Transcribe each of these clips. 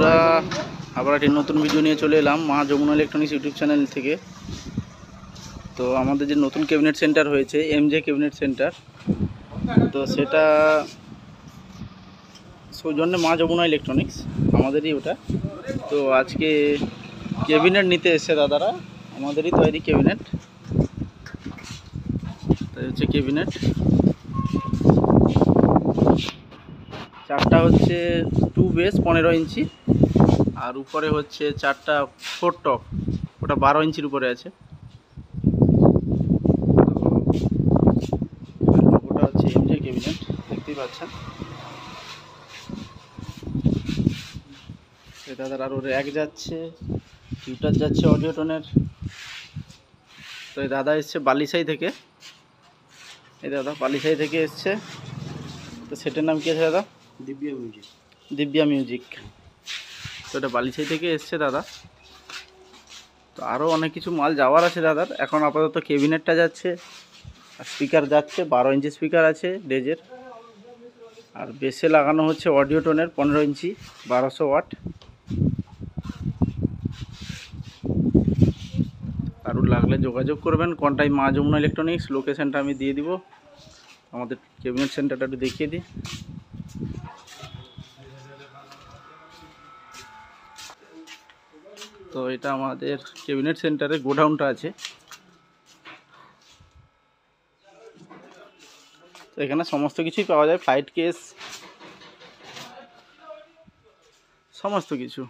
বন্ধুরা, আবার একটি নতুন ভিডিও নিয়ে চলে এলাম মা যমুনা ইলেকট্রনিক্স ইউটিউব চ্যানেল থেকে। তো আমাদের যে নতুন ক্যাবিনেট সেন্টার হয়েছে এমজে ক্যাবিনেট সেন্টার, তো সেটা সৌজন্যে মা যমুনা ইলেকট্রনিক্স, আমাদেরই ওটা। তো আজকে ক্যাবিনেট নিতে এসছে দাদারা, আমাদেরই তৈরি ক্যাবিনেট। তাই হচ্ছে ক্যাবিনেট চারটা হচ্ছে 2 বেস 15 ইঞ্চি, আর উপরে হচ্ছে চারটা 4 টপ, ওটা 12 ইঞ্চির উপরে আছে। ওটা হচ্ছে এমজে ক্যাবিনেট, দেখতেই পাচ্ছেন। এটা আর ওর এক যাচ্ছে, ফিল্টার যাচ্ছে অডিওটনের। তো এই দাদা এসছে বালিসাই থেকে, এই দাদা বালিসাই থেকে এসছে। তো সেটার নাম কি আছে দাদা? দিব্যা মিউজিক। তো এটা বালিসাই থেকে এসছে দাদা। তো আরও অনেক কিছু মাল যাওয়ার আছে দাদার। এখন আপাতত ক্যাবিনেটটা যাচ্ছে, আর স্পিকার যাচ্ছে 12 ইঞ্চি স্পিকার আছে ডেজের, আর বেসে লাগানো হচ্ছে অডিওটনের 15 ইঞ্চি 1200 ওয়াট। কারোর লাগলে যোগাযোগ করবেন, কন্টাই মা যমুনা ইলেকট্রনিক্স। লোকেশানটা আমি দিয়ে দিব। আমাদের ক্যাবিনেট সেন্টারটা একটু দেখিয়ে দিই। তো এটা আমাদের ক্যাবিনেট সেন্টারে গোডাউনটা আছে। তো এখানে সমস্ত কিছুই পাওয়া যায়, ফ্লাইট কেস, সমস্ত কিছু,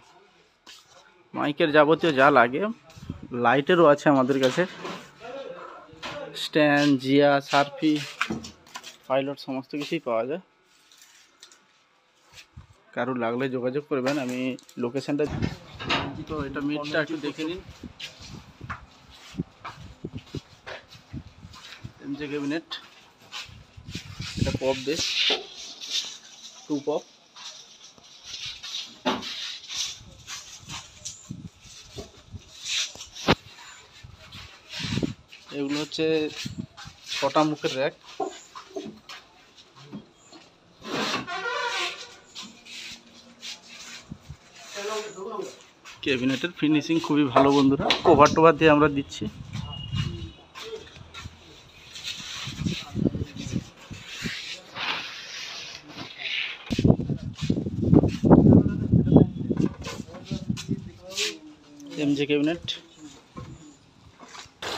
মাইকের যাবতীয় যা লাগে। লাইটেরও আছে আমাদের কাছে, স্ট্যান্ড, জিয়া, সার্ফি, পাইলট, সমস্ত কিছুই পাওয়া যায়। কারোর লাগলে যোগাযোগ করবেন, আমি লোকেশানটা। তো এটা মিটটা একটু দেখে নিন। এমজে ক্যাবিনেট, এটা পপ বেস 2 পপ। এগুলো হচ্ছে 6টা মুখের র্যাক। ক্যাবিনেটের ফিনিশিং খুবই ভালো বন্ধুরা, কভার টোভার দিয়ে আমরা দিচ্ছি। এমজে ক্যাবিনেট।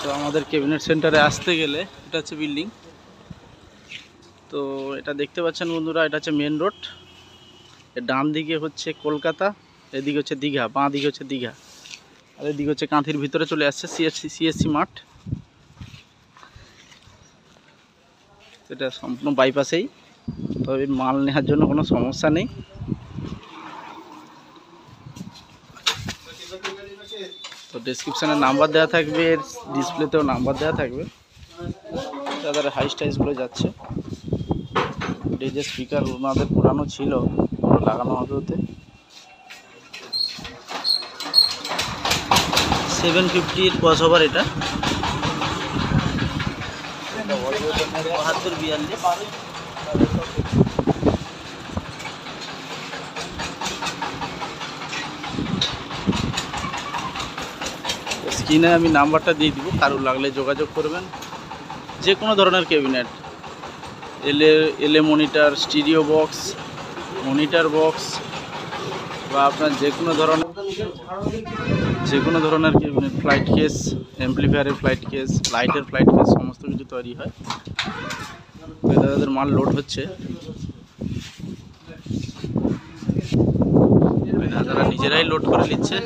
তো আমাদের ক্যাবিনেট সেন্টারে আসতে গেলে এটা হচ্ছে বিল্ডিং। তো এটা দেখতে পাচ্ছেন বন্ধুরা, এটা হচ্ছে মেন রোড। এর ডান দিকে হচ্ছে কলকাতা, এদিকে হচ্ছে দীঘা, বাঁ দিকে হচ্ছে দীঘা, আর এদিকে হচ্ছে কাঁথির ভিতরে চলে আসছে সিএসসি মাঠ। এটা সম্পূর্ণ বাইপাসেই, তবে মাল নেওয়ার জন্য কোনো সমস্যা নেই। তো ডেসক্রিপশানে নাম্বার দেওয়া থাকবে, ডিসপ্লেতেও নাম্বার দেওয়া থাকবে। তাদের হাই স্টাইসগুলো যাচ্ছে। ডিজে স্পিকার ওনাদের পুরানো ছিল, লাগানো হবে ওতে। 750 ক্রস ওভার, এটা 72-42। স্ক্রিনে আমি নাম্বারটা দিয়ে দিব, কারোর লাগলে যোগাযোগ করবেন। যে কোনো ধরনের cabinet, LA monitor, stereo box, monitor box, বা আপনার যে কোনো ধরনের ক্যাবিনেট, ফ্লাইট কেস, অ্যাম্পলিফায়ারের ফ্লাইট কেস, লাইটের ফ্লাইট কেস, সমস্ত কিছু তৈরি হয়। তাদের মাল লোড হচ্ছে, তারা নিজেরাই লোড করে নিচ্ছে।